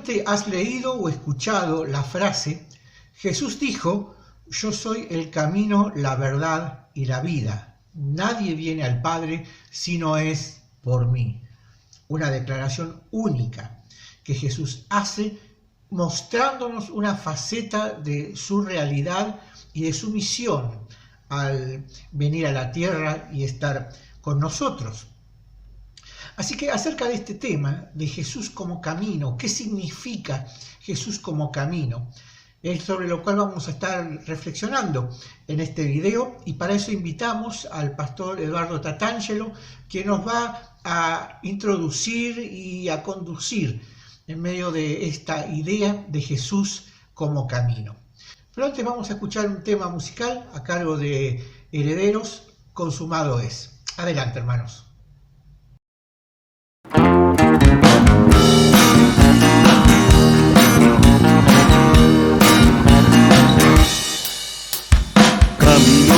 Seguramente has leído o escuchado la frase: Jesús dijo, yo soy el camino, la verdad y la vida. Nadie viene al Padre si no es por mí. Una declaración única que Jesús hace, mostrándonos una faceta de su realidad y de su misión al venir a la tierra y estar con nosotros. Así que acerca de este tema de Jesús como camino, ¿qué significa Jesús como camino? Es sobre lo cual vamos a estar reflexionando en este video, y para eso invitamos al pastor Eduardo Tatangelo, que nos va a introducir y a conducir en medio de esta idea de Jesús como camino. Pero antes vamos a escuchar un tema musical a cargo de Herederos, Consumado es. Adelante, hermanos.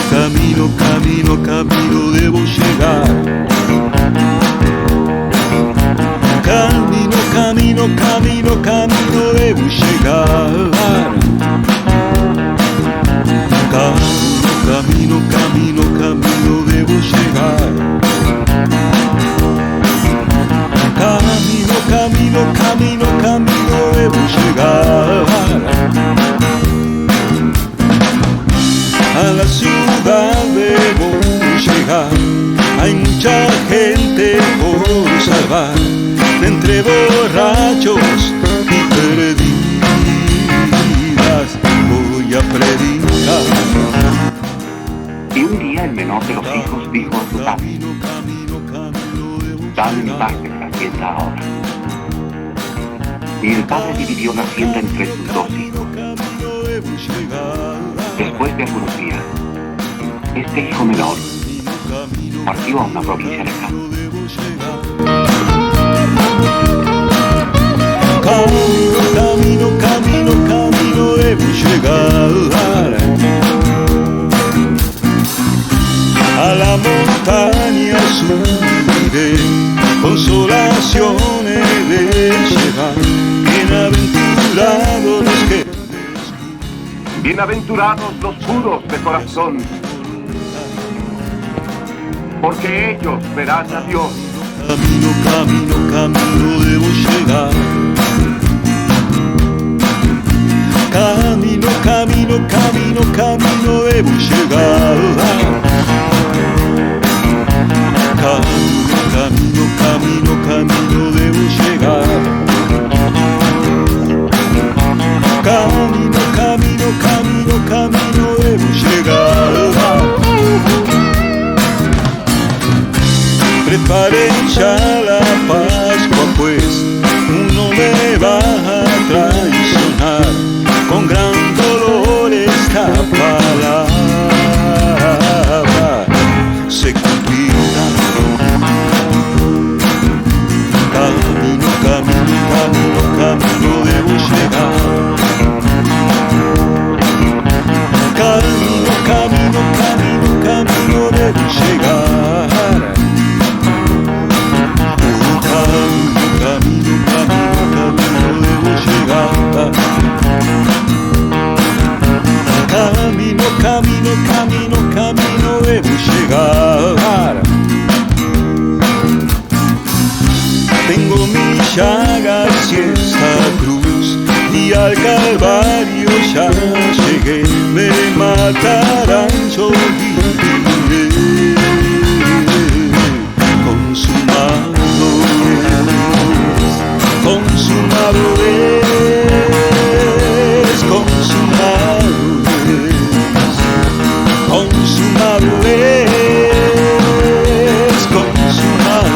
Camino debo llegar. Camino debo llegar. Camino debo llegar. Camino debo llegar. A la ciudad debo llegar. Hay mucha gente por salvar, entre borrachos y perdidas. Voy a predicar. Y un día el menor de los hijos dijo a su padre: dame mi parte de la hacienda ahora. Y el padre dividió la hacienda entre sus dos hijos. Después de algunos días, este hijo menor partió a una provincia lejana. Camino debo llegar. A la montaña subiré, consolaciones de llevar. Bienaventurados los que... Bienaventurados los puros de corazón, porque ellos verán a Dios. Camino debo llegar. Camino debo llegar. Camino debo llegar. Camino debo llegar. Preparen ya la Pascua, pues uno me va a traicionar. Con gran dolor esta palabra se cumplirá. Camino debo llegar. Camino debo llegar. Camino debo llegar. Camino debo llegar. Tengo mis llagas y esta cruz, y al Calvario ya llegué. Me matarán, yo viviré. Consumado es, consumado es, consumado es, consumado es, consumado.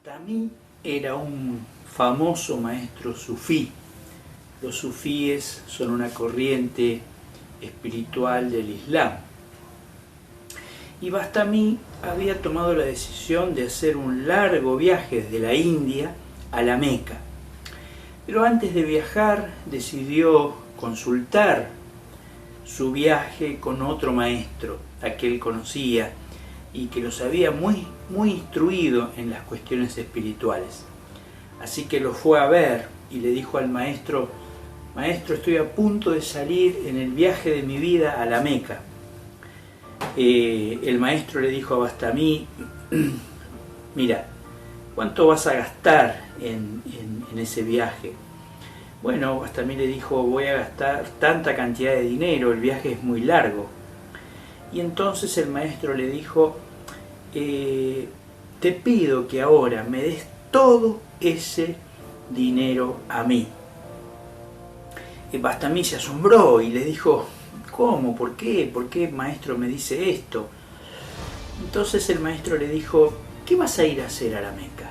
Bastami era un famoso maestro sufí. Los sufíes son una corriente espiritual del Islam. Y Bastami había tomado la decisión de hacer un largo viaje desde la India a la Meca. Pero antes de viajar decidió consultar su viaje con otro maestro, a que él conocía y que los había muy instruido en las cuestiones espirituales. Así que lo fue a ver y le dijo al maestro: maestro, estoy a punto de salir en el viaje de mi vida a la Meca. El maestro le dijo a Bastami: mira, ¿cuánto vas a gastar en ese viaje? Bueno, Bastami le dijo: voy a gastar tanta cantidad de dinero, el viaje es muy largo. Y entonces el maestro le dijo: te pido que ahora me des todo ese dinero a mí. Bastami se asombró y le dijo: ¿cómo? ¿Por qué? ¿Por qué, maestro, me dice esto? Entonces el maestro le dijo: ¿qué vas a ir a hacer a la Meca?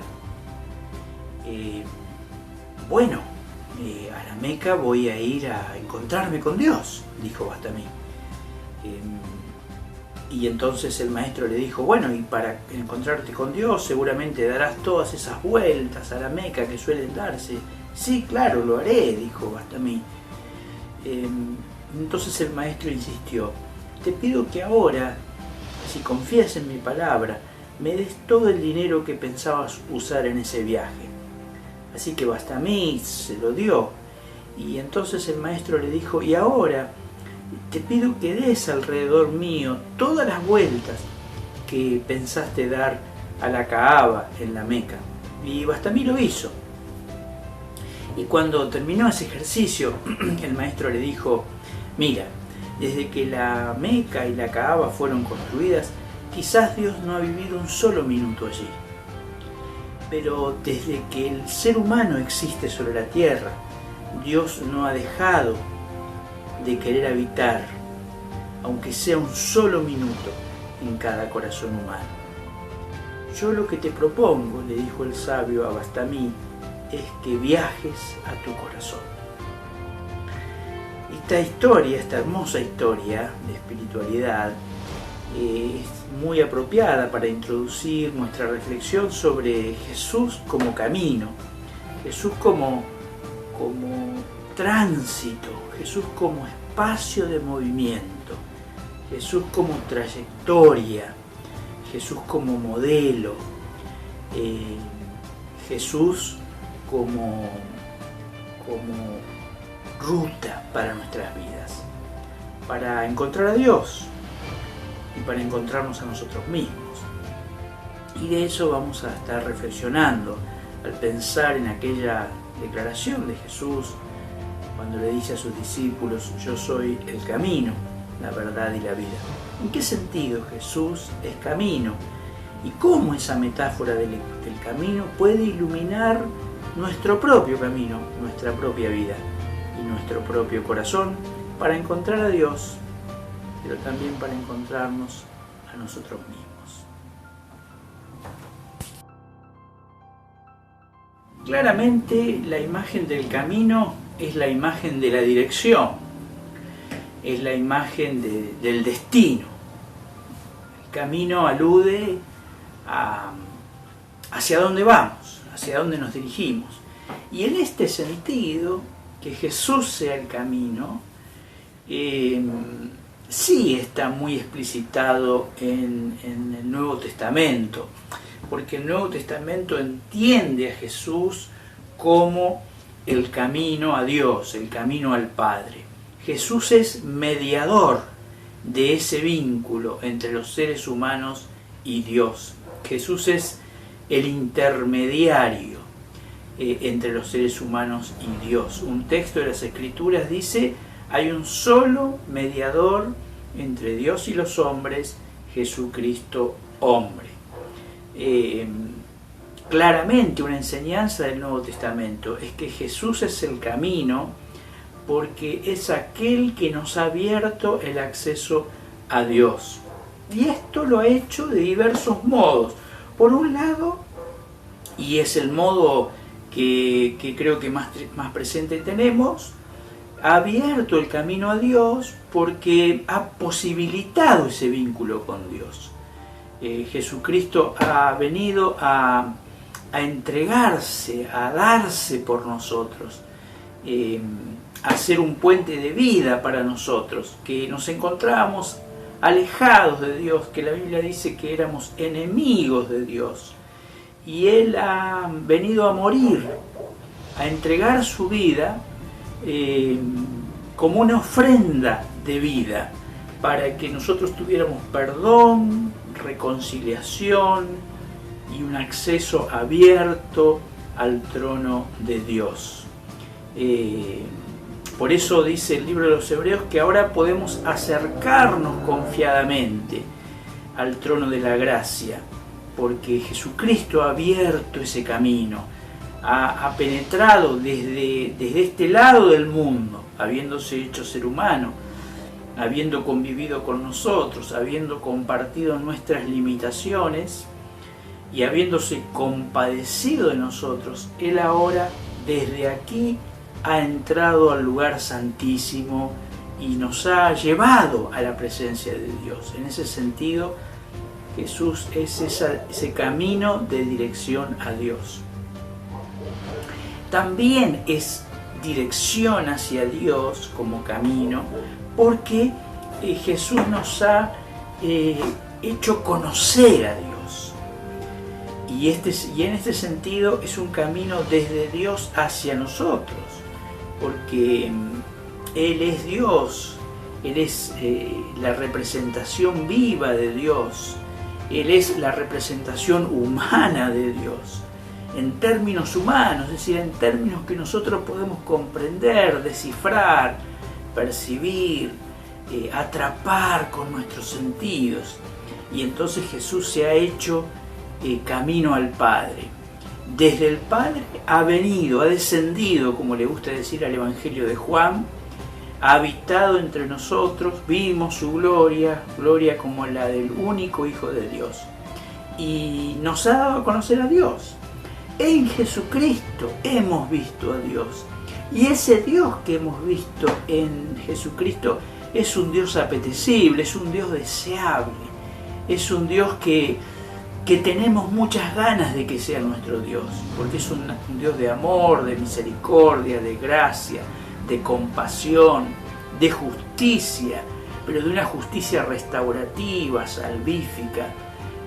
Bueno, a la Meca voy a ir a encontrarme con Dios, dijo Bastami. Y entonces el maestro le dijo: bueno, y para encontrarte con Dios seguramente darás todas esas vueltas a la Meca que suelen darse. Sí, claro, lo haré, dijo Bastami. Entonces el maestro insistió: te pido que ahora, si confías en mi palabra, me des todo el dinero que pensabas usar en ese viaje. Así que Bastami se lo dio. Y entonces el maestro le dijo: y ahora te pido que des alrededor mío todas las vueltas que pensaste dar a la Kaaba en la Meca. Y Bastami lo hizo. Y cuando terminó ese ejercicio, el maestro le dijo: mira, desde que la Meca y la Kaaba fueron construidas, quizás Dios no ha vivido un solo minuto allí. Pero desde que el ser humano existe sobre la tierra, Dios no ha dejado de querer habitar, aunque sea un solo minuto, en cada corazón humano. Yo lo que te propongo, le dijo el sabio a Bastami, es que viajes a tu corazón. Esta historia, esta hermosa historia de espiritualidad, es muy apropiada para introducir nuestra reflexión sobre Jesús como camino, Jesús como tránsito, Jesús como espacio de movimiento, Jesús como trayectoria, Jesús como modelo, Jesús como ruta para nuestras vidas, para encontrar a Dios y para encontrarnos a nosotros mismos. Y de eso vamos a estar reflexionando al pensar en aquella declaración de Jesús cuando le dice a sus discípulos: yo soy el camino, la verdad y la vida. ¿En qué sentido Jesús es camino? ¿Y cómo esa metáfora del camino puede iluminar nuestro propio camino, nuestra propia vida y nuestro propio corazón para encontrar a Dios, pero también para encontrarnos a nosotros mismos? Claramente la imagen del camino es la imagen de la dirección, es la imagen del destino. El camino alude hacia dónde vamos, hacia dónde nos dirigimos. Y en este sentido, que Jesús sea el camino, sí está muy explicitado en el Nuevo Testamento, porque el Nuevo Testamento entiende a Jesús como el camino a Dios, el camino al Padre. Jesús es mediador de ese vínculo entre los seres humanos y Dios. Jesús es el intermediario entre los seres humanos y Dios. Un texto de las Escrituras dice: hay un solo mediador entre Dios y los hombres, Jesucristo hombre. Claramente una enseñanza del Nuevo Testamento es que Jesús es el camino porque es aquel que nos ha abierto el acceso a Dios. Y esto lo ha hecho de diversos modos. Por un lado, y es el modo que creo que más presente tenemos, ha abierto el camino a Dios porque ha posibilitado ese vínculo con Dios. Jesucristo ha venido a entregarse, a darse por nosotros, a ser un puente de vida para nosotros, que nos encontrábamos alejados de Dios, que la Biblia dice que éramos enemigos de Dios, y Él ha venido a morir, a entregar su vida como una ofrenda de vida, para que nosotros tuviéramos perdón, reconciliación y un acceso abierto al trono de Dios. Por eso dice el libro de los Hebreos que ahora podemos acercarnos confiadamente al trono de la gracia, porque Jesucristo ha abierto ese camino, ha penetrado desde este lado del mundo, habiéndose hecho ser humano, habiendo convivido con nosotros, habiendo compartido nuestras limitaciones y habiéndose compadecido de nosotros. Él ahora desde aquí ha entrado al lugar santísimo y nos ha llevado a la presencia de Dios. En ese sentido, Jesús es ese camino de dirección a Dios. También es dirección hacia Dios como camino, porque Jesús nos ha hecho conocer a Dios. Y en este sentido es un camino desde Dios hacia nosotros, porque Él es Dios, Él es la representación viva de Dios, Él es la representación humana de Dios, en términos humanos, es decir, en términos que nosotros podemos comprender, descifrar, percibir, atrapar con nuestros sentidos. Y entonces Jesús se ha hecho camino al Padre. Desde el Padre ha venido, ha descendido, como le gusta decir al Evangelio de Juan, ha habitado entre nosotros, vimos su gloria, gloria como la del único Hijo de Dios, y nos ha dado a conocer a Dios. En Jesucristo hemos visto a Dios, y ese Dios que hemos visto en Jesucristo es un Dios apetecible, es un Dios deseable, es un Dios que tenemos muchas ganas de que sea nuestro Dios, porque es un Dios de amor, de misericordia, de gracia, de compasión, de justicia, pero de una justicia restaurativa, salvífica.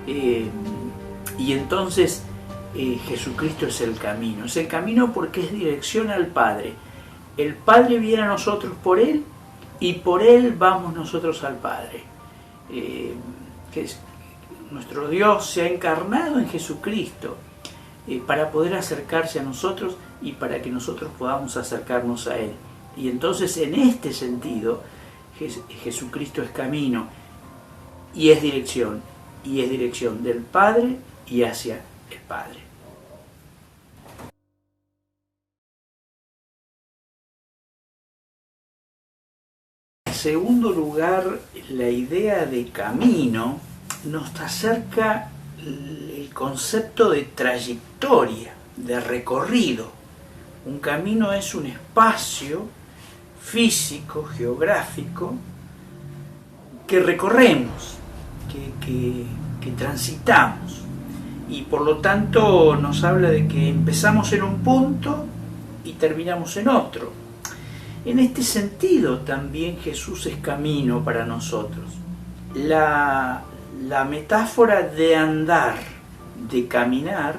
Y entonces Jesucristo es el camino porque es dirección al Padre. El Padre viene a nosotros por Él y por Él vamos nosotros al Padre. Nuestro Dios se ha encarnado en Jesucristo para poder acercarse a nosotros y para que nosotros podamos acercarnos a Él. Y entonces en este sentido Jesucristo es camino y es dirección del Padre y hacia el Padre. En segundo lugar, la idea de camino nos acerca el concepto de trayectoria, de recorrido. Un camino es un espacio físico, geográfico, que recorremos, que transitamos. Y por lo tanto nos habla de que empezamos en un punto y terminamos en otro. En este sentido también Jesús es camino para nosotros. La metáfora de andar, de caminar,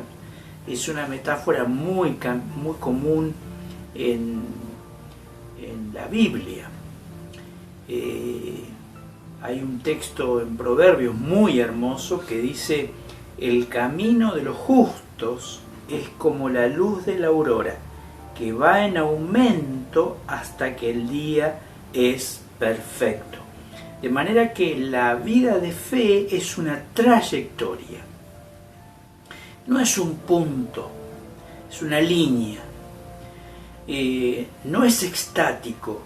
es una metáfora muy común en la Biblia. Hay un texto en Proverbios muy hermoso que dice: el camino de los justos es como la luz de la aurora, que va en aumento hasta que el día es perfecto. De manera que la vida de fe es una trayectoria. No es un punto, es una línea. No es estático,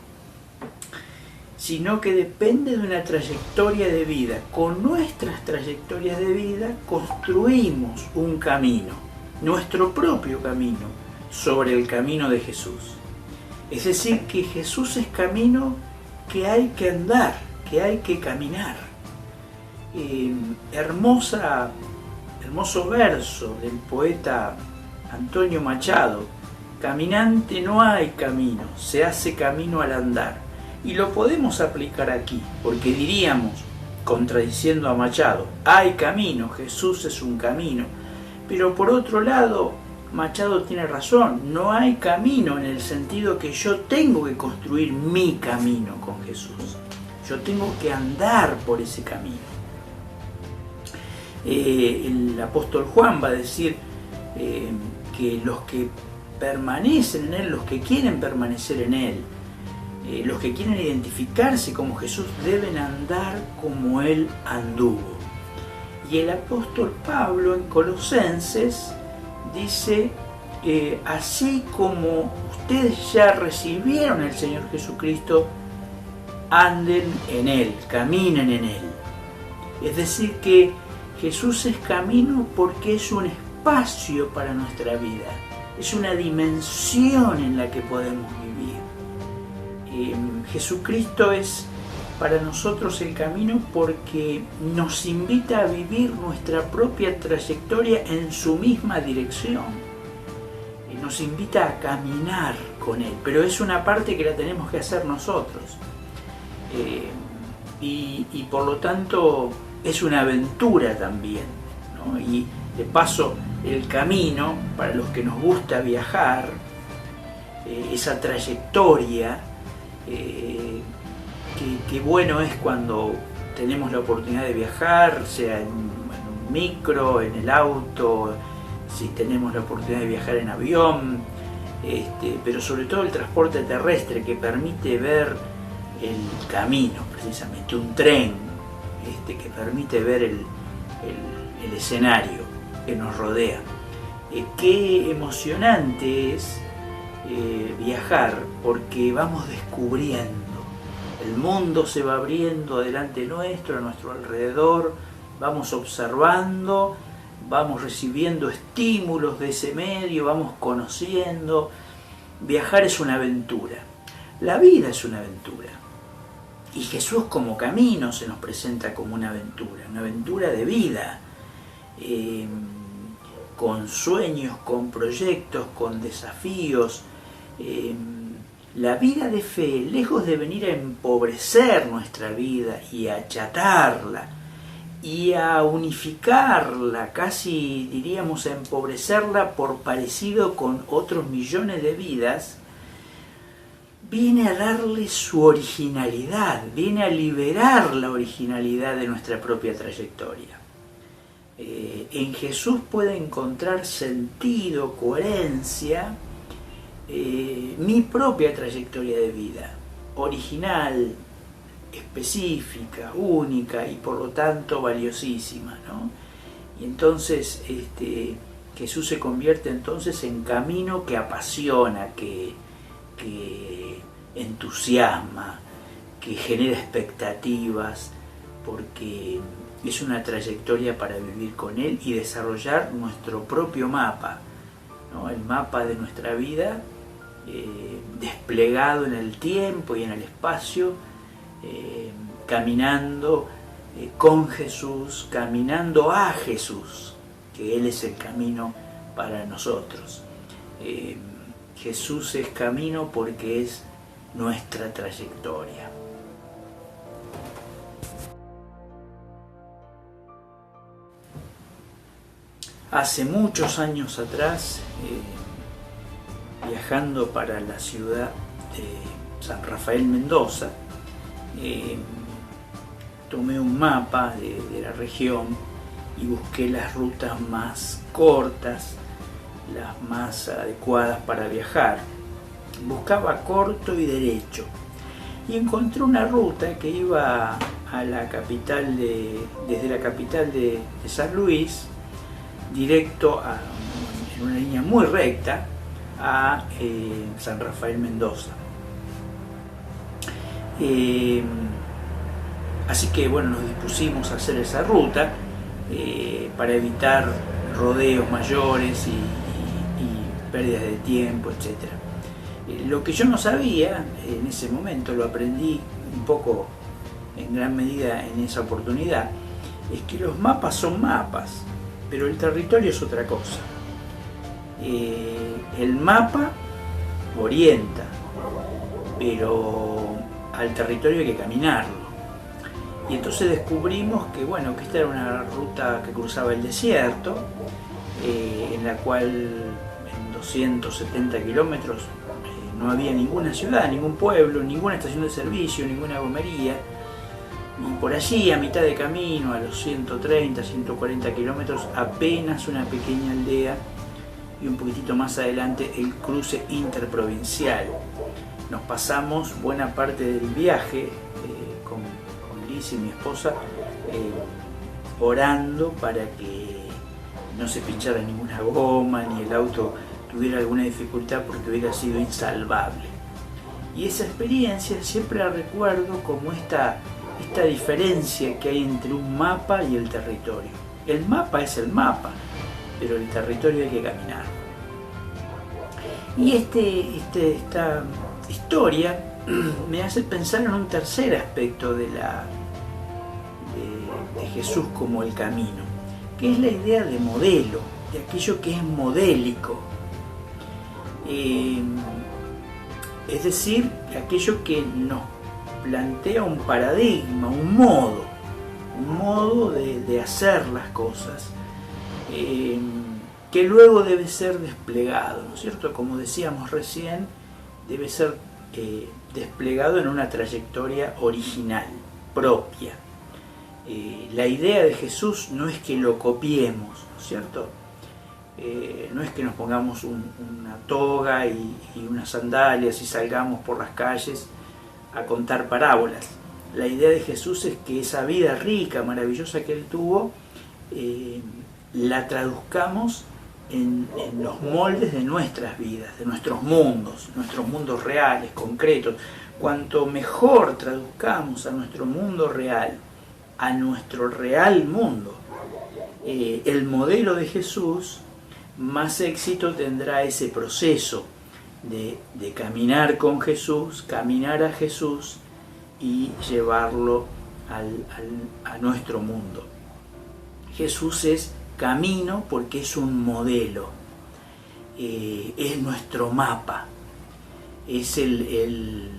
sino que depende de una trayectoria de vida. Con nuestras trayectorias de vida construimos un camino. nuestro propio camino sobre el camino de Jesús. Es decir, que Jesús es camino que hay que andar, que hay que caminar. Hermoso verso del poeta Antonio Machado: caminante no hay camino, se hace camino al andar. Y lo podemos aplicar aquí, porque diríamos, contradiciendo a Machado, hay camino, Jesús es un camino. Pero por otro lado, Machado tiene razón, no hay camino en el sentido que yo tengo que construir mi camino con Jesús. Yo tengo que andar por ese camino. El apóstol Juan va a decir que los que permanecen en Él, los que quieren permanecer en Él, los que quieren identificarse como Jesús, deben andar como Él anduvo. Y el apóstol Pablo en Colosenses dice, así como ustedes ya recibieron al Señor Jesucristo, anden en Él, caminen en Él. Es decir, que Jesús es camino porque es un espacio para nuestra vida, es una dimensión en la que podemos vivir. Jesucristo es para nosotros el camino porque nos invita a vivir nuestra propia trayectoria en su misma dirección. Nos invita a caminar con Él, pero es una parte que la tenemos que hacer nosotros. Y por lo tanto es una aventura también, ¿no? Y de paso el camino, para los que nos gusta viajar, esa trayectoria, qué bueno es cuando tenemos la oportunidad de viajar, sea en un micro, en el auto, si tenemos la oportunidad de viajar en avión, pero sobre todo el transporte terrestre que permite ver el camino, precisamente un tren que permite ver el escenario que nos rodea. Qué emocionante es viajar, porque vamos descubriendo, el mundo se va abriendo delante nuestro, a nuestro alrededor, vamos observando, vamos recibiendo estímulos de ese medio, vamos conociendo. Viajar es una aventura, la vida es una aventura, y Jesús como camino se nos presenta como una aventura de vida, con sueños, con proyectos, con desafíos. La vida de fe, lejos de venir a empobrecer nuestra vida y a achatarla y a unificarla, casi diríamos a empobrecerla por parecido con otros millones de vidas, viene a darle su originalidad, viene a liberar la originalidad de nuestra propia trayectoria. En Jesús puede encontrar sentido, coherencia, mi propia trayectoria de vida, original, específica, única y por lo tanto valiosísima, ¿no? Y entonces Jesús se convierte entonces en camino que apasiona, que entusiasma, que genera expectativas, porque es una trayectoria para vivir con Él y desarrollar nuestro propio mapa, ¿no? El mapa de nuestra vida, desplegado en el tiempo y en el espacio, caminando con Jesús, caminando a Jesús, que Él es el camino para nosotros. Jesús es camino porque es nuestra trayectoria. Hace muchos años atrás, viajando para la ciudad de San Rafael Mendoza, tomé un mapa de la región y busqué las rutas más cortas, las más adecuadas para viajar. Buscaba corto y derecho y encontré una ruta que iba a la capital desde la capital de San Luis, directo en una línea muy recta a San Rafael Mendoza. Así que bueno, nos dispusimos a hacer esa ruta para evitar rodeos mayores y pérdidas de tiempo, etc. Lo que yo no sabía en ese momento, lo aprendí un poco en gran medida en esa oportunidad, es que los mapas son mapas, pero el territorio es otra cosa. El mapa orienta, pero al territorio hay que caminarlo. Y entonces descubrimos que, bueno, que esta era una ruta que cruzaba el desierto, en la cual en 270 kilómetros no había ninguna ciudad, ningún pueblo, ninguna estación de servicio, ninguna gomería. Y por allí, a mitad de camino, a los 130, 140 kilómetros, apenas una pequeña aldea, y un poquitito más adelante el cruce interprovincial. Nos pasamos buena parte del viaje con Liz y mi esposa orando para que no se pinchara ninguna goma ni el auto tuviera alguna dificultad, porque hubiera sido insalvable. Y esa experiencia siempre la recuerdo como esta diferencia que hay entre un mapa y el territorio. El mapa es el mapa, pero el territorio hay que caminar. Y esta historia me hace pensar en un tercer aspecto de Jesús como el camino, que es la idea de modelo, de aquello que es modélico. Es decir, aquello que nos plantea un paradigma, un modo de hacer las cosas, que luego debe ser desplegado, ¿no es cierto? Como decíamos recién, debe ser desplegado en una trayectoria original, propia. La idea de Jesús no es que lo copiemos, ¿no es cierto? No es que nos pongamos una toga y unas sandalias y salgamos por las calles a contar parábolas. La idea de Jesús es que esa vida rica, maravillosa que Él tuvo, la traduzcamos en los moldes de nuestras vidas, de nuestros mundos reales, concretos. Cuanto mejor traduzcamos a nuestro mundo real, a nuestro real mundo, el modelo de Jesús, más éxito tendrá ese proceso de caminar con Jesús, caminar a Jesús y llevarlo a nuestro mundo. Jesús es camino porque es un modelo, es nuestro mapa, es el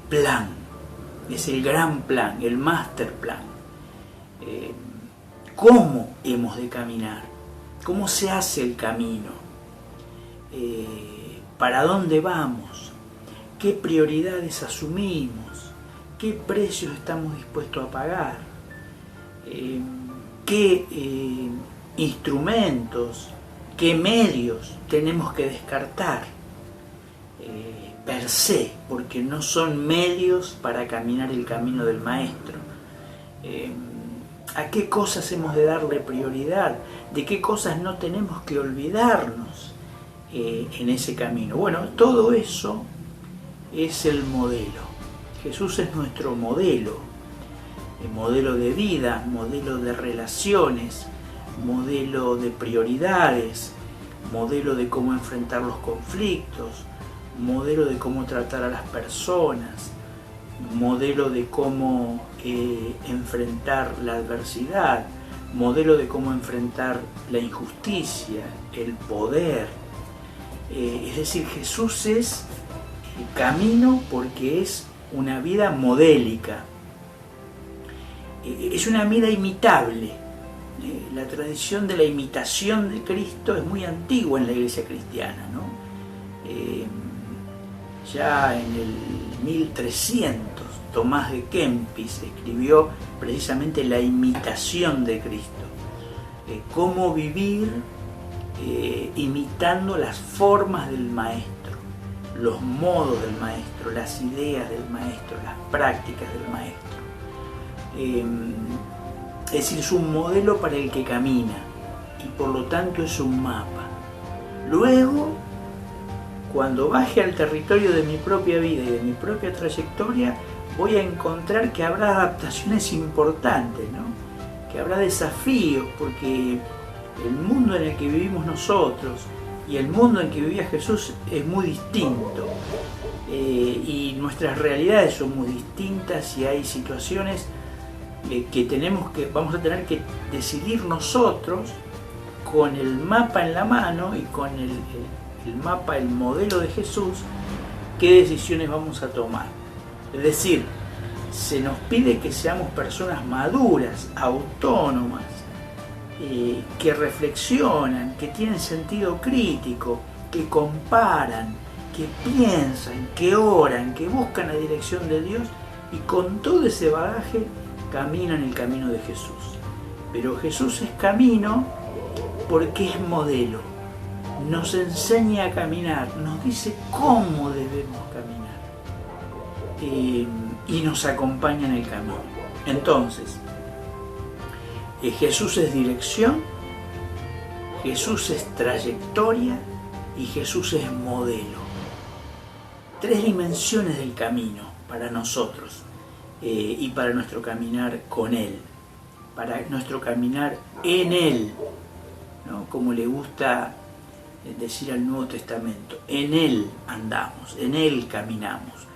plan, es el gran plan, el master plan. ¿Cómo hemos de caminar? ¿Cómo se hace el camino? ¿Para dónde vamos? ¿Qué prioridades asumimos? ¿Qué precios estamos dispuestos a pagar? ¿Qué instrumentos, qué medios tenemos que descartar per se? Porque no son medios para caminar el camino del Maestro. ¿A qué cosas hemos de darle prioridad? ¿De qué cosas no tenemos que olvidarnos en ese camino? Bueno, todo eso es el modelo. Jesús es nuestro modelo de vida, modelo de relaciones, modelo de prioridades, modelo de cómo enfrentar los conflictos, modelo de cómo tratar a las personas, modelo de cómo enfrentar la adversidad, modelo de cómo enfrentar la injusticia, el poder. Es decir, Jesús es el camino porque es una vida modélica. Es una vida imitable. La tradición de la imitación de Cristo es muy antigua en la Iglesia cristiana, ¿no? Ya en el 1300, Tomás de Kempis escribió precisamente la imitación de Cristo. Cómo vivir imitando las formas del Maestro, los modos del Maestro, las ideas del Maestro, las prácticas del Maestro. Es decir, es un modelo para el que camina y por lo tanto es un mapa. Luego, cuando baje al territorio de mi propia vida y de mi propia trayectoria, voy a encontrar que habrá adaptaciones importantes, ¿no? que habrá desafíos, porque el mundo en el que vivimos nosotros y el mundo en que vivía Jesús es muy distinto, y nuestras realidades son muy distintas, y hay situaciones que vamos a tener que decidir nosotros con el mapa en la mano y con el mapa, el modelo de Jesús, qué decisiones vamos a tomar. Es decir, se nos pide que seamos personas maduras, autónomas, que reflexionan, que tienen sentido crítico, que comparan, que piensan, que oran, que buscan la dirección de Dios, y con todo ese bagaje caminan el camino de Jesús. Pero Jesús es camino porque es modelo, nos enseña a caminar, nos dice cómo debemos caminar, y nos acompaña en el camino. Entonces, Jesús es dirección, Jesús es trayectoria y Jesús es modelo. 3 dimensiones del camino para nosotros, y para nuestro caminar con Él, para nuestro caminar en Él, ¿no? Como le gusta decir al Nuevo Testamento, en Él andamos, en Él caminamos,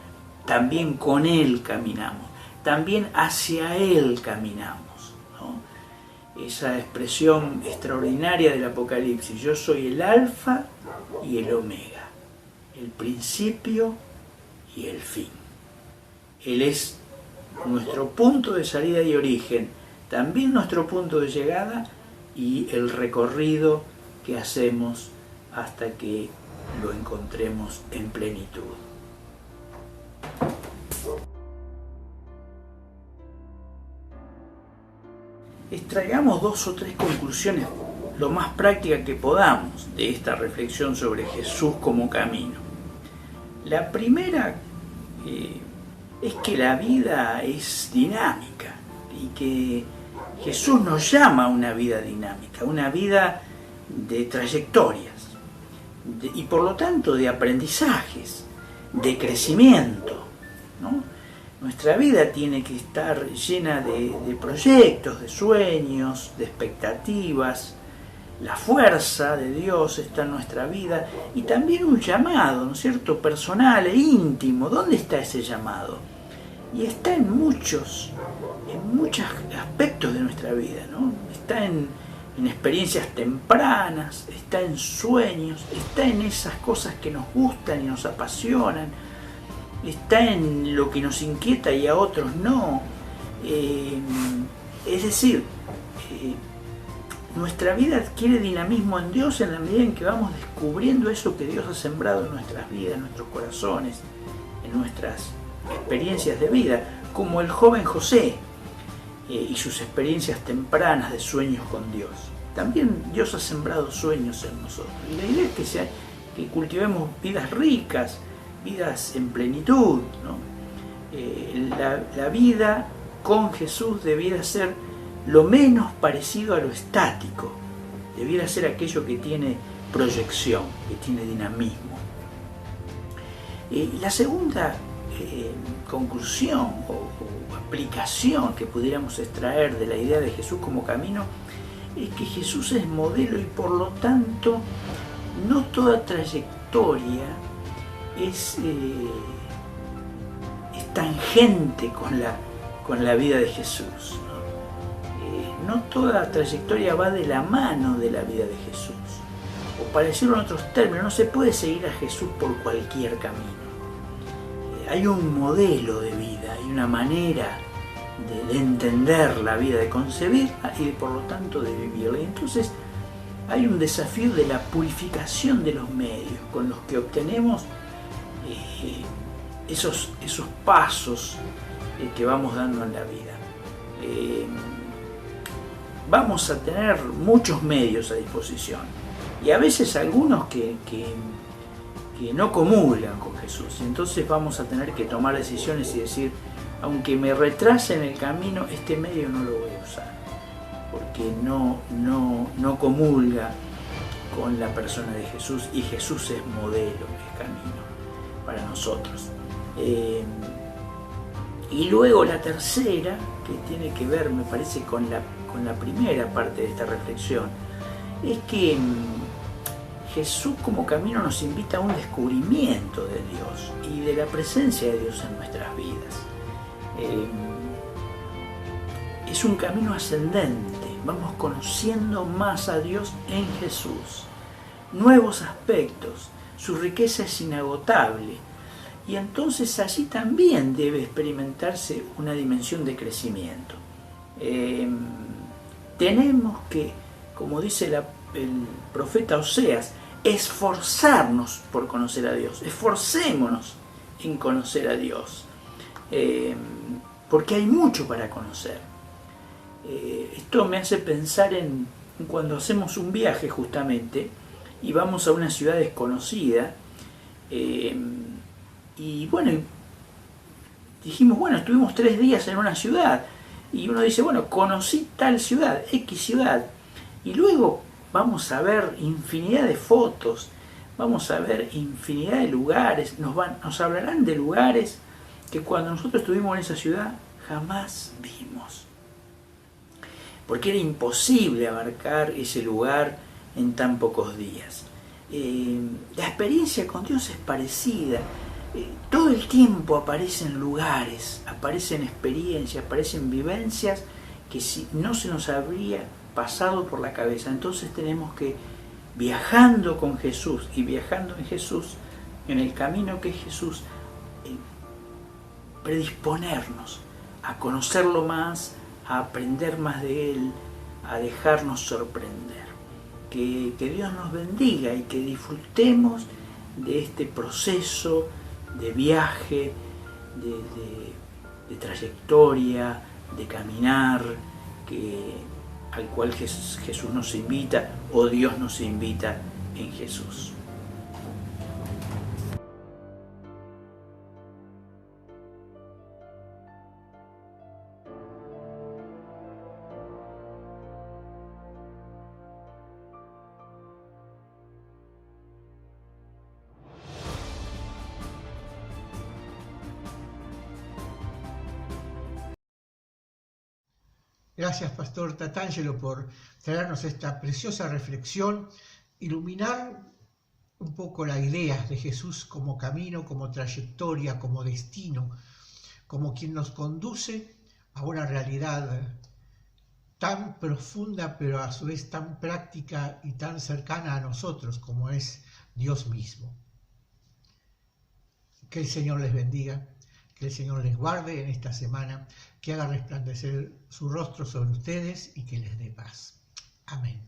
también con Él caminamos, también hacia Él caminamos, ¿no? Esa expresión extraordinaria del Apocalipsis: yo soy el Alfa y el Omega, el principio y el fin. Él es nuestro punto de salida y origen, también nuestro punto de llegada y el recorrido que hacemos hasta que lo encontremos en plenitud. Extraigamos 2 o 3 conclusiones lo más prácticas que podamos de esta reflexión sobre Jesús como camino. La primera es que la vida es dinámica y que Jesús nos llama a una vida dinámica, una vida de trayectorias y por lo tanto de aprendizajes, de crecimiento, ¿no? Nuestra vida tiene que estar llena de proyectos, de sueños, de expectativas. La fuerza de Dios está en nuestra vida y también un llamado, ¿no es cierto?, personal e íntimo. ¿Dónde está ese llamado? Y está en muchos aspectos de nuestra vida, ¿no? Está en experiencias tempranas, está en sueños, está en esas cosas que nos gustan y nos apasionan, está en lo que nos inquieta y a otros no. Es decir, nuestra vida adquiere dinamismo en Dios en la medida en que vamos descubriendo eso que Dios ha sembrado en nuestras vidas, en nuestros corazones, en nuestras experiencias de vida, como el joven José y sus experiencias tempranas de sueños con Dios. También Dios ha sembrado sueños en nosotros. Y la idea es que cultivemos vidas ricas, vidas en plenitud, ¿no? La vida con Jesús debiera ser lo menos parecido a lo estático, debiera ser aquello que tiene proyección, que tiene dinamismo. La segunda conclusión o aplicación que pudiéramos extraer de la idea de Jesús como camino es que Jesús es modelo y por lo tanto no toda trayectoria es tangente con la vida de Jesús. No toda trayectoria va de la mano de la vida de Jesús. O para decirlo en otros términos, no se puede seguir a Jesús por cualquier camino. Hay un modelo de vida, hay una manera de entender la vida, de concebirla y por lo tanto de vivirla. Y entonces hay un desafío de la purificación de los medios con los que obtenemos esos pasos que vamos dando en la vida. Vamos a tener muchos medios a disposición y a veces algunos que no comulgan con Jesús. Entonces vamos a tener que tomar decisiones y decir, aunque me retrase en el camino, este medio no lo voy a usar porque no comulga con la persona de Jesús, y Jesús es modelo, es camino para nosotros. Y luego la tercera, que tiene que ver, me parece, con la primera parte de esta reflexión, es que Jesús como camino nos invita a un descubrimiento de Dios y de la presencia de Dios en nuestras vidas. Es un camino ascendente, vamos conociendo más a Dios en Jesús, nuevos aspectos, su riqueza es inagotable y entonces allí también debe experimentarse una dimensión de crecimiento. Tenemos que, como dice el profeta Oseas, esforzarnos por conocer a Dios, esforcémonos en conocer a Dios, porque hay mucho para conocer. Esto me hace pensar en cuando hacemos un viaje justamente y vamos a una ciudad desconocida y bueno, dijimos, bueno, estuvimos 3 días en una ciudad y uno dice, bueno, conocí tal ciudad, X ciudad, y luego vamos a ver infinidad de fotos, vamos a ver infinidad de lugares, nos hablarán de lugares que cuando nosotros estuvimos en esa ciudad jamás vimos. Porque era imposible abarcar ese lugar en tan pocos días. La experiencia con Dios es parecida. Todo el tiempo aparecen lugares, aparecen experiencias, aparecen vivencias que si no se nos habría pasado por la cabeza. Entonces tenemos que, viajando con Jesús y viajando en Jesús, en el camino que es Jesús, predisponernos a conocerlo más, a aprender más de Él, a dejarnos sorprender. Que Dios nos bendiga y que disfrutemos de este proceso de viaje, de trayectoria, de caminar, al cual Jesús nos invita o Dios nos invita en Jesús. Gracias, Pastor Tatangelo, por traernos esta preciosa reflexión, iluminar un poco la idea de Jesús como camino, como trayectoria, como destino, como quien nos conduce a una realidad tan profunda, pero a su vez tan práctica y tan cercana a nosotros como es Dios mismo. Que el Señor les bendiga, que el Señor les guarde en esta semana, que haga resplandecer su rostro sobre ustedes y que les dé paz. Amén.